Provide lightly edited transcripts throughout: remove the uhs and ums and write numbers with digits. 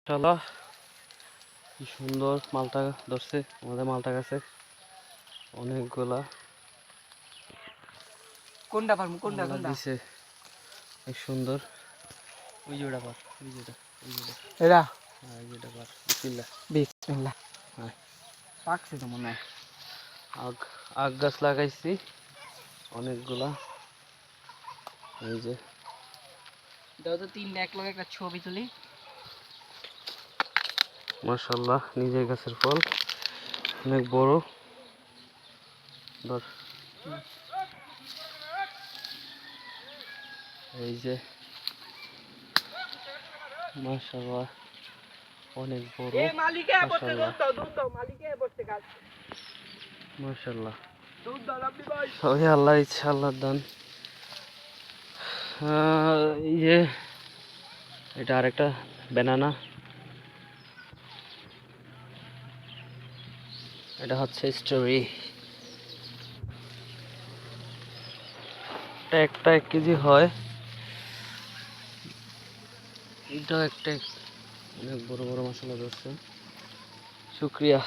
মাশাআল্লাহ কি সুন্দর মালটা ধরছে আমাদের মালটা গাছে অনেকগুলা কোনটা পারমু কোনটা আল্লাহ কোনটা দিছে এক সুন্দর ওই যেটা পার ওই যেটা এরা হ্যাঁ এই যেটা পার বিসমিল্লাহ বিসমিল্লাহ হ্যাঁ পাকছে তো মনে হয় আগ আগ গাছ লাগাইছি অনেকগুলা এই যে দাও তো তিনটা এক লগে একটা ছবি তুলি মাশাআল্লাহ নিজের গাছের ফল অনেক বড় ধর এই যে মাশাআল্লাহ অনেক বড় মালিকে বসতে মাশাআল্লাহ দুধ দাও মালিকে বসতে গাছ মাশাআল্লাহ দুধ দাও রাব্বি ভাই সবই আল্লাহ ইচ্ছা আল্লাহর দান এই যে এটা আরেকটা ব্যানানা এটা হচ্ছে স্ট্রবেরি এটা একটা 1 কেজি হয় এটা একটা অনেক বড় বড় মশলা ধরছে শুকরিয়া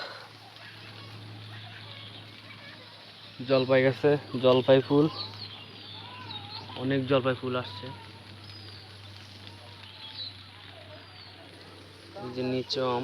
জলপাই গাছে জলপাই ফুল অনেক জলপাই ফুল আসছে এই যে নিচে আম